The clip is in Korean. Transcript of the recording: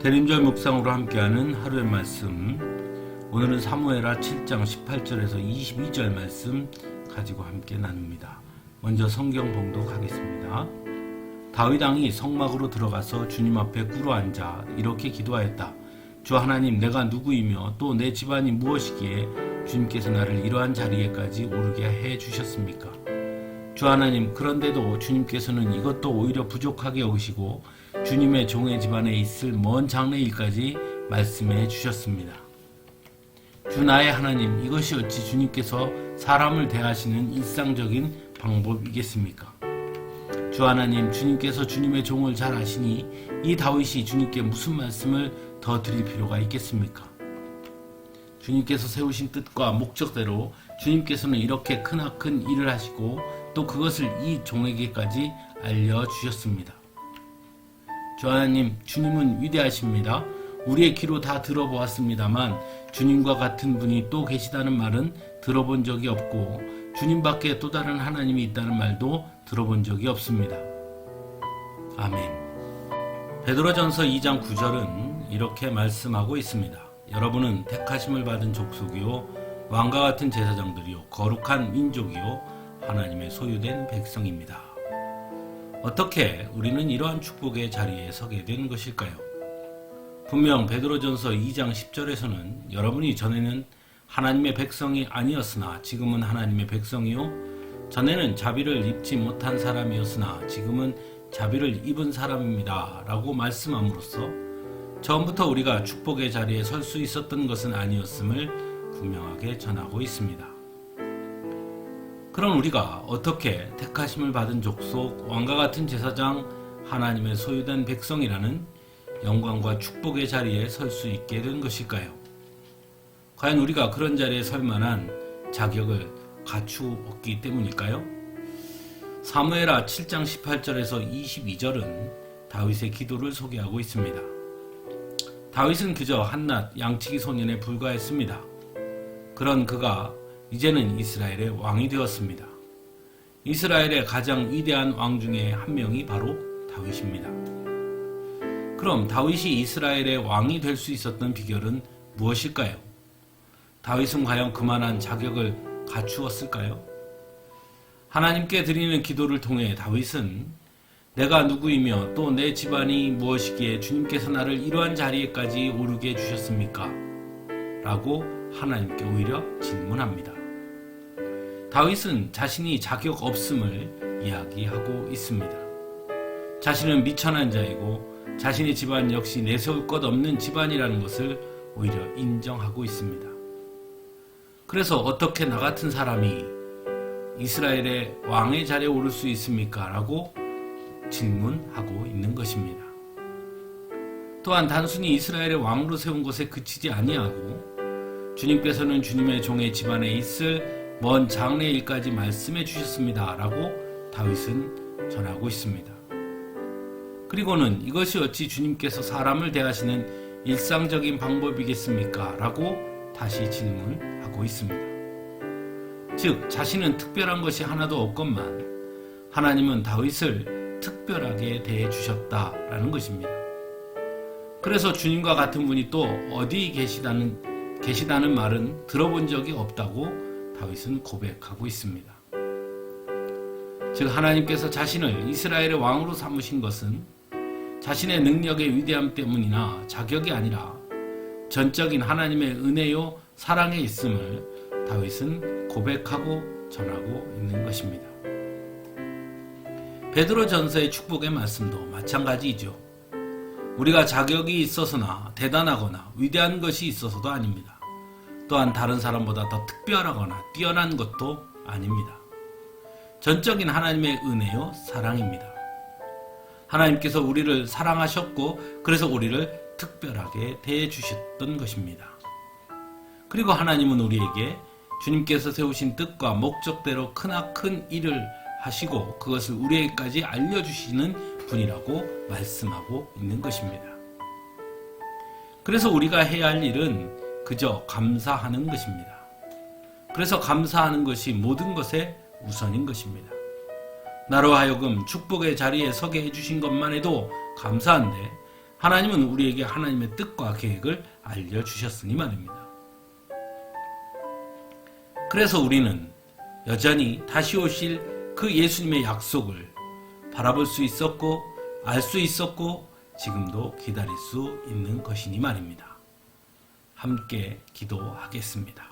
대림절 묵상으로 함께하는 하루의 말씀, 오늘은 사무엘하 7장 18절에서 22절 말씀 가지고 함께 나눕니다. 먼저 성경 봉독하겠습니다. 다윗 왕이 성막으로 들어가서 주님 앞에 꿇어 앉아 이렇게 기도하였다. 주 하나님, 내가 누구이며 또 내 집안이 무엇이기에 주님께서 나를 이러한 자리에까지 오르게 해 주셨습니까? 주 하나님, 그런데도 주님께서는 이것도 오히려 부족하게 여기시고 주님의 종의 집안에 있을 먼 장래일까지 말씀해 주셨습니다. 주 나의 하나님, 이것이 어찌 주님께서 사람을 대하시는 일상적인 방법이겠습니까? 주 하나님, 주님께서 주님의 종을 잘 아시니 이 다윗이 주님께 무슨 말씀을 더 드릴 필요가 있겠습니까? 주님께서 세우신 뜻과 목적대로 주님께서는 이렇게 크나큰 일을 하시고 또 그것을 이 종에게까지 알려주셨습니다. 주 하나님, 주님은 위대하십니다. 우리의 귀로 다 들어보았습니다만 주님과 같은 분이 또 계시다는 말은 들어본 적이 없고 주님밖에 또 다른 하나님이 있다는 말도 들어본 적이 없습니다. 아멘. 베드로전서 2장 9절은 이렇게 말씀하고 있습니다. 여러분은 택하심을 받은 족속이요 왕과 같은 제사장들이요 거룩한 민족이요 하나님의 소유된 백성입니다. 어떻게 우리는 이러한 축복의 자리에 서게 된 것일까요? 분명 베드로전서 2장 10절에서는 여러분이 전에는 하나님의 백성이 아니었으나 지금은 하나님의 백성이요 전에는 자비를 입지 못한 사람이었으나 지금은 자비를 입은 사람입니다 라고 말씀함으로써 처음부터 우리가 축복의 자리에 설 수 있었던 것은 아니었음을 분명하게 전하고 있습니다. 그럼 우리가 어떻게 택하심을 받은 족속, 왕과 같은 제사장, 하나님의 소유된 백성이라는 영광과 축복의 자리에 설 수 있게 된 것일까요? 과연 우리가 그런 자리에 설 만한 자격을 갖추었기 때문일까요? 사무엘하 7장 18절에서 22절은 다윗의 기도를 소개하고 있습니다. 다윗은 그저 한낱 양치기 소년에 불과했습니다. 그런 그가 이제는 이스라엘의 왕이 되었습니다. 이스라엘의 가장 위대한 왕 중에 한 명이 바로 다윗입니다. 그럼 다윗이 이스라엘의 왕이 될 수 있었던 비결은 무엇일까요? 다윗은 과연 그만한 자격을 갖추었을까요? 하나님께 드리는 기도를 통해 다윗은 내가 누구이며 또 내 집안이 무엇이기에 주님께서 나를 이러한 자리에까지 오르게 해주셨습니까? 라고 하나님께 오히려 질문합니다. 다윗은 자신이 자격 없음을 이야기하고 있습니다. 자신은 미천한 자이고 자신의 집안 역시 내세울 것 없는 집안이라는 것을 오히려 인정하고 있습니다. 그래서 어떻게 나 같은 사람이 이스라엘의 왕의 자리에 오를 수 있습니까? 라고 질문하고 있는 것입니다. 또한 단순히 이스라엘의 왕으로 세운 것에 그치지 아니하고 주님께서는 주님의 종의 집안에 있을 먼 장래일까지 말씀해 주셨습니다. 라고 다윗은 전하고 있습니다. 그리고는 이것이 어찌 주님께서 사람을 대하시는 일상적인 방법이겠습니까? 라고 다시 질문하고 있습니다. 즉, 자신은 특별한 것이 하나도 없건만 하나님은 다윗을 특별하게 대해 주셨다라는 것입니다. 그래서 주님과 같은 분이 또 어디 계시다는 말은 들어본 적이 없다고 다윗은 고백하고 있습니다. 즉, 하나님께서 자신을 이스라엘의 왕으로 삼으신 것은 자신의 능력의 위대함 때문이나 자격이 아니라 전적인 하나님의 은혜요 사랑에 있음을 다윗은 고백하고 전하고 있는 것입니다. 베드로전서의 축복의 말씀도 마찬가지이죠. 우리가 자격이 있어서나 대단하거나 위대한 것이 있어서도 아닙니다. 또한 다른 사람보다 더 특별하거나 뛰어난 것도 아닙니다. 전적인 하나님의 은혜요 사랑입니다. 하나님께서 우리를 사랑하셨고 그래서 우리를 특별하게 대해 주셨던 것입니다. 그리고 하나님은 우리에게 주님께서 세우신 뜻과 목적대로 크나큰 일을 하시고 그것을 우리에게까지 알려주시는 분이라고 말씀하고 있는 것입니다. 그래서 우리가 해야 할 일은 그저 감사하는 것입니다. 그래서 감사하는 것이 모든 것의 우선인 것입니다. 나로 하여금 축복의 자리에 서게 해주신 것만 해도 감사한데 하나님은 우리에게 하나님의 뜻과 계획을 알려주셨으니 말입니다. 그래서 우리는 여전히 다시 오실 그 예수님의 약속을 바라볼 수 있었고 알 수 있었고 지금도 기다릴 수 있는 것이니 말입니다. 함께 기도하겠습니다.